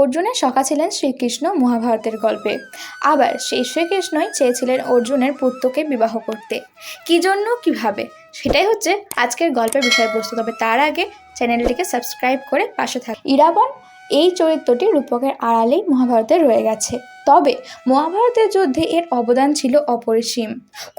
অর্জুনের সখা ছিলেন শ্রীকৃষ্ণ মহাভারতের গল্পে। আবার সেই শ্রীকৃষ্ণই চেয়েছিলেন অর্জুনের পুত্রকে বিবাহ করতে। কি জন্য, কিভাবে, সেটাই হচ্ছে আজকের গল্পের বিষয়বস্তু। তবে তার আগে চ্যানেলটিকে সাবস্ক্রাইব করে পাশে থাকুন। ইরাবণ এই চরিত্রটি রূপকের আড়ালেই মহাভারতে রয়ে গেছে, তবে মহাভারতের যুদ্ধে এর অবদান ছিল অপরিসীম।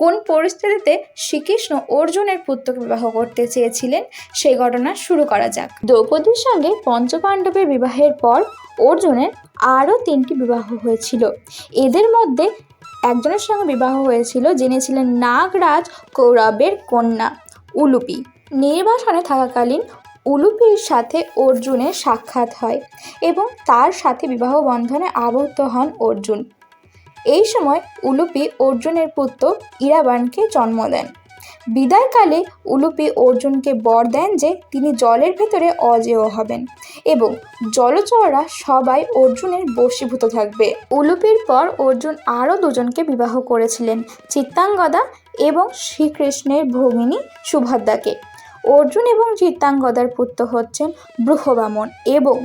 কোন পরিস্থিতিতে শ্রীকৃষ্ণ অর্জুনের পুত্রকে বিবাহ করতে চেয়েছিলেন সেই ঘটনা শুরু করা যাক। দ্রৌপদীর সঙ্গে পঞ্চপাণ্ডবের বিবাহের পর অর্জুনের আরও 3টি বিবাহ হয়েছিল। এদের মধ্যে একজনের সঙ্গে বিবাহ হয়েছিল যিনি ছিলেন নাগরাজ কৌরবের কন্যা উলুপি। নির্বাসনে থাকাকালীন উলুপির সাথে অর্জুনের সাক্ষাৎ হয় এবং তার সাথে বিবাহ বন্ধনে আবদ্ধ হন অর্জুন। এই সময় উলুপি অর্জুনের পুত্র ইরাবণকে জন্ম দেন। বিদায়কালে উলুপি অর্জুনকে বর দেন যে তিনি জলের ভেতরে অজেয় হবেন এবং জলচররা সবাই অর্জুনের বশীভূত থাকবে। উলুপির পর অর্জুন আরও 2জনকে বিবাহ করেছিলেন, চিত্রাঙ্গদা এবং শ্রীকৃষ্ণের ভগিনী সুভদ্রাকে। অর্জুন এবং চিত্রাঙ্গদার পুত্র হচ্ছেন বৃহবামন এবং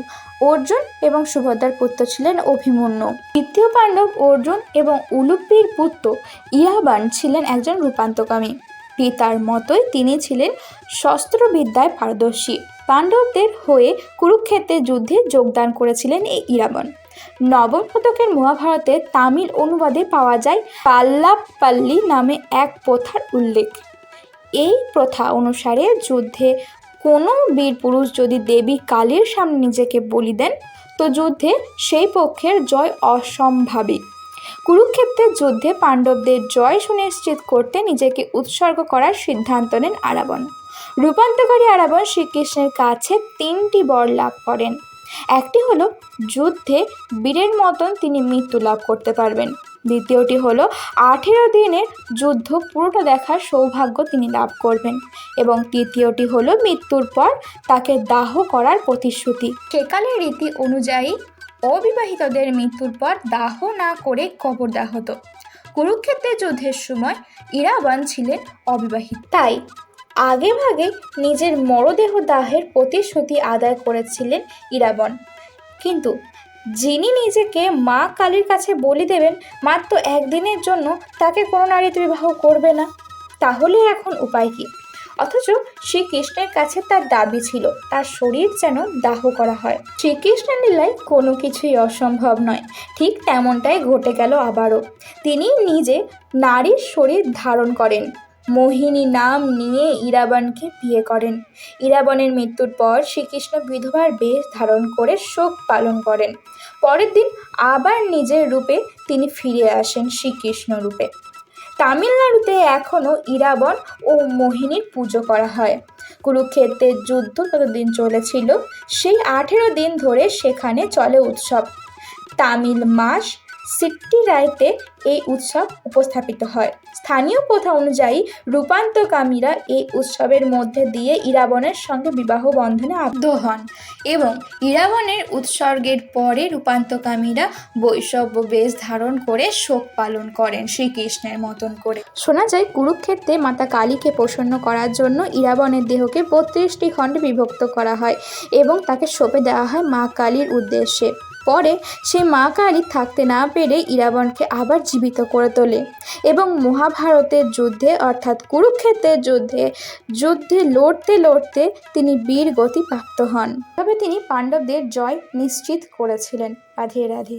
অর্জুন এবং সুভদ্রার পুত্র ছিলেন অভিমন্যু। দ্বিতীয় পাণ্ডব অর্জুন এবং উলুপির পুত্র ইরাবণ ছিলেন একজন রূপান্তকামী। পিতার মতোই তিনি ছিলেন শস্ত্রবিদ্যায় পারদর্শী। পাণ্ডবদের হয়ে কুরুক্ষেত্রের যুদ্ধে যোগদান করেছিলেন এই ইরাবণ। নবম শতকের মহাভারতে তামিল অনুবাদে পাওয়া যায় পাল্লাপ্পাল্লি নামে এক প্রথার উল্লেখ। এই প্রথা অনুসারে যুদ্ধে কোনো বীর পুরুষ যদি দেবী কালীর সামনে নিজেকে বলি দেন তো যুদ্ধে সেই পক্ষের জয় অসম্ভাবী। কুরুক্ষেত্রের যুদ্ধে পাণ্ডবদের জয় সুনিশ্চিত করতে নিজেকে উৎসর্গ করার সিদ্ধান্ত নেন ইরাবণ। রূপান্তরকারী ইরাবণ শ্রীকৃষ্ণের কাছে 3টি বর লাভ করেন। একটি হলো যুদ্ধে বীরের মতন তিনি মৃত্যু লাভ করতে পারবেন। দ্বিতীয়টি হলো 18 দিনের যুদ্ধ পুরোটা দেখার সৌভাগ্য তিনি লাভ করবেন এবং তৃতীয়টি হলো মৃত্যুর পর তাকে দাহ করার প্রতিশ্রুতি। সেকালের রীতি অনুযায়ী অবিবাহিতদের মৃত্যুর পর দাহ না করে কবর দেওয়া হতো। কুরুক্ষেত্রের যুদ্ধের সময় ইরাবণ ছিলেন অবিবাহিত, তাই আগেভাগে নিজের মরদেহ দাহের প্রতিশ্রুতি আদায় করেছিলেন ইরাবণ। কিন্তু যিনি নিজেকে মা কালীর কাছে বলি দেবেন মাত্র 1 দিনের জন্য তাকে কোনো নারী বিবাহ করবে না, তাহলে এখন উপায় কি? অথচ শ্রীকৃষ্ণের কাছে তার দাবি ছিল তার শরীর যেন দাহ করা হয়। শ্রীকৃষ্ণের লীলায় কোনো কিছুই অসম্ভব নয়। ঠিক তেমনটাই ঘটে গেল আবারও। তিনি নিজে নারীর শরীর ধারণ করেন, মোহিনী নাম নিয়ে ইরাবণকে বিয়ে করেন। ইরাবণের মৃত্যুর পর শ্রীকৃষ্ণ বিধবার বেশ ধারণ করে শোক পালন করেন। পরের দিন আবার নিজের রূপে তিনি ফিরে আসেন শ্রীকৃষ্ণ রূপে। তামিলনাড়ুতে এখনও ইরাবণ ও মোহিনীর পুজো করা হয়। কুরুক্ষেত্রের যুদ্ধ ততদিন চলেছিল, সেই 18 দিন ধরে সেখানে চলে উৎসব। তামিল মাস সিট্টিরাইতে এই উৎসব উপস্থাপিত হয়। স্থানীয় প্রথা অনুযায়ী রূপান্তরকামীরা এই উৎসবের মধ্যে দিয়ে ইরাবণের সঙ্গে বিবাহ বন্ধনে আবদ্ধ হন এবং ইরাবণের উৎসর্গের পরে রূপান্তরকামীরা বৈষ্ণব বেশ ধারণ করে শোক পালন করেন শ্রীকৃষ্ণের মতন করে। শোনা যায় কুরুক্ষেত্রে মাতা কালীকে প্রসন্ন করার জন্য ইরাবণের দেহকে 32টি খণ্ডে বিভক্ত করা হয় এবং তাকে সঁপে দেওয়া হয় মা কালীর উদ্দেশ্যে। পরে সেই মা কালী থাকতে না পেরে ইরাবণকে আবার জীবিত করে তোলে এবং মহাভারতের যুদ্ধে অর্থাৎ কুরুক্ষেত্রের যুদ্ধে লড়তে লড়তে তিনি বীর গতি প্রাপ্ত হন। তবে তিনি পাণ্ডবদের জয় নিশ্চিত করেছিলেন। রাধে রাধে।